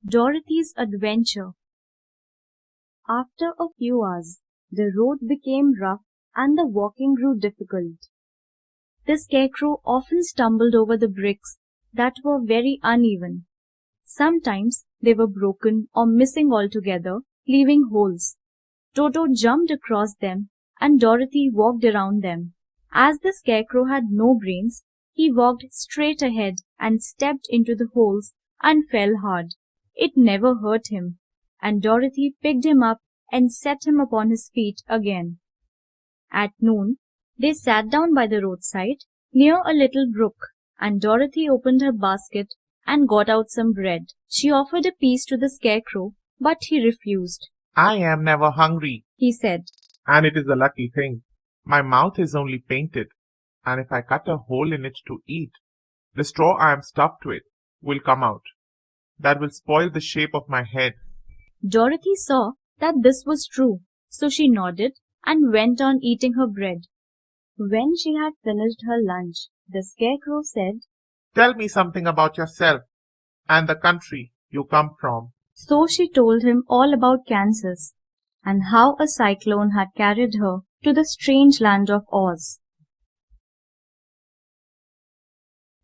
Dorothy's Adventure. After a few hours, the road became rough and the walking grew difficult. The Scarecrow often stumbled over the bricks that were very uneven. Sometimes they were broken or missing altogether, leaving holes. Toto jumped across them and Dorothy walked around them. As the Scarecrow had no brains, he walked straight ahead and stepped into the holes and fell hard. It never hurt him, and Dorothy picked him up and set him upon his feet again. At noon, they sat down by the roadside near a little brook, and Dorothy opened her basket and got out some bread. She offered a piece to the Scarecrow, but he refused. I am never hungry, He said, and it is a lucky thing. My mouth is only painted, and if I cut a hole in it to eat, the straw I am stuffed with will come out. That will spoil the shape of my head. Dorothy saw that this was true, so she nodded and went on eating her bread. When she had finished her lunch, the Scarecrow said, Tell me something about yourself and the country you come from. So she told him all about Kansas and how a cyclone had carried her to the strange land of Oz.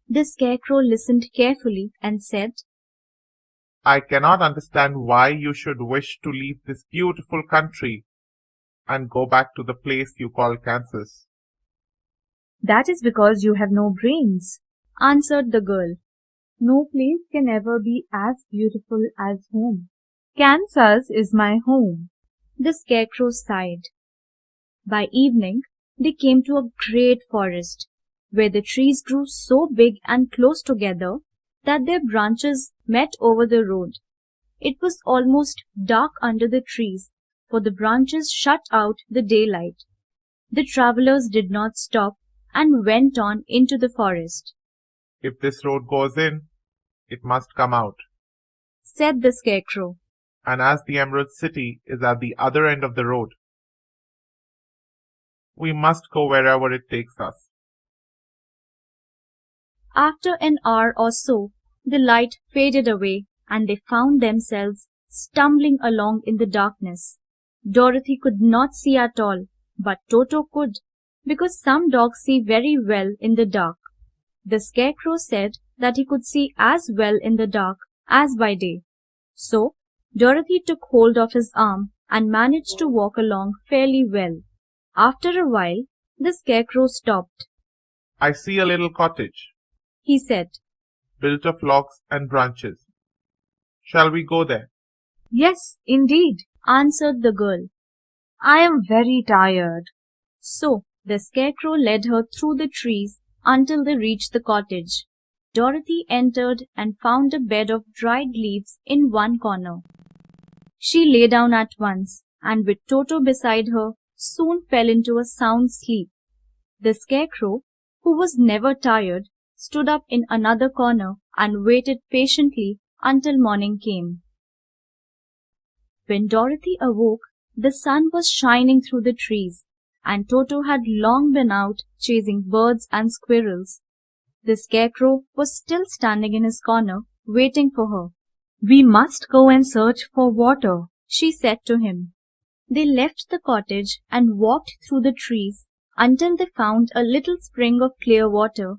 The Scarecrow listened carefully and said, I cannot understand why you should wish to leave this beautiful country and go back to the place you call Kansas. That is because you have no brains, answered the girl. No place can ever be as beautiful as home. Kansas is my home. The Scarecrow sighed. By evening, they came to a great forest, where the trees grew so big and close together that their branches met over the road. It was almost dark under the trees, for the branches shut out the daylight. The travelers did not stop and went on into the forest. If this road goes in, it must come out. Said the Scarecrow. And as the Emerald City is at the other end of the road, we must go wherever it takes us. After an hour or so, the light faded away and they found themselves stumbling along in the darkness. Dorothy could not see at all, but Toto could, because some dogs see very well in the dark. The Scarecrow said that he could see as well in the dark as by day. So, Dorothy took hold of his arm and managed to walk along fairly well. After a while, the Scarecrow stopped. I see a little cottage, He said, built of logs and branches. Shall we go there? Yes, indeed, answered the girl. I am very tired. So, the Scarecrow led her through the trees until they reached the cottage. Dorothy entered and found a bed of dried leaves in one corner. She lay down at once, and with Toto beside her, soon fell into a sound sleep. The Scarecrow, who was never tired, stood up in another corner and waited patiently until morning came. When Dorothy awoke, the sun was shining through the trees, and Toto had long been out chasing birds and squirrels. The Scarecrow was still standing in his corner, waiting for her. We must go and search for water, she said to him. They left the cottage and walked through the trees until they found a little spring of clear water,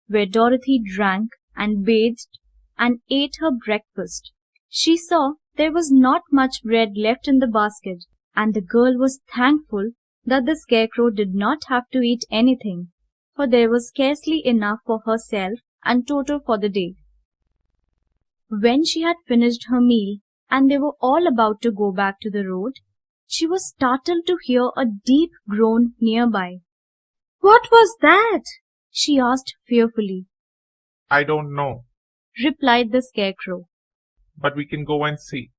where Dorothy drank and bathed and ate her breakfast. She saw there was not much bread left in the basket, and the girl was thankful that the Scarecrow did not have to eat anything, for there was scarcely enough for herself and Toto for the day. When she had finished her meal and they were all about to go back to the road, she was startled to hear a deep groan nearby. What was that? She asked fearfully. I don't know, Replied the Scarecrow. but we can go and see.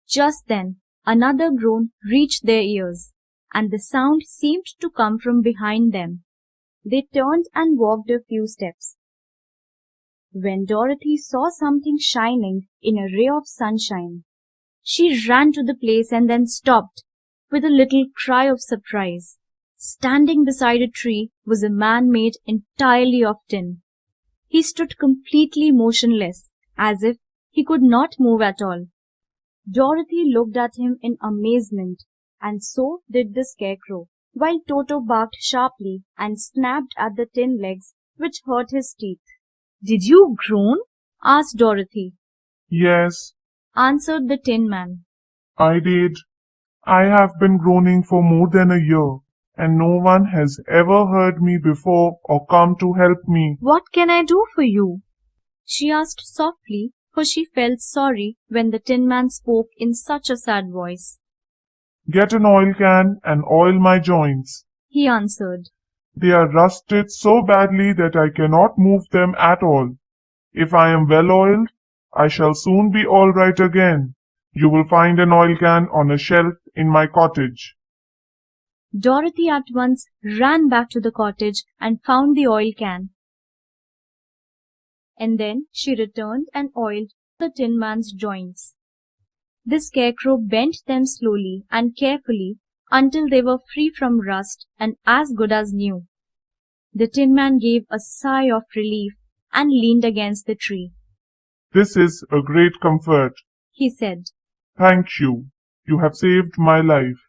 Just then, another groan reached their ears, and the sound seemed to come from behind them. They turned and walked a few steps, when Dorothy saw something shining in a ray of sunshine. She ran to the place and then stopped, with a little cry of surprise. Standing beside a tree was a man made entirely of tin. He stood completely motionless, as if He could not move at all. Dorothy looked at him in amazement, and so did the Scarecrow, while Toto barked sharply and snapped at the tin legs, which hurt his teeth. "Did you groan?" asked Dorothy. Yes, Answered the Tin Man. I did. I have been groaning for more than a year, and no one has ever heard me before or come to help me. "What can I do for you?" she asked softly, for she felt sorry when the Tin Man spoke in such a sad voice. Get an oil can and oil my joints. He answered. They are rusted so badly that I cannot move them at all. If I am well oiled, I shall soon be all right again. You will find an oil can on a shelf in my cottage. Dorothy at once ran back to the cottage and found the oil can. And then she returned and oiled the Tin Man's joints. The Scarecrow bent them slowly and carefully until they were free from rust and as good as new. The Tin Man gave a sigh of relief and leaned against the tree. This is a great comfort. He said. Thank you. You have saved my life.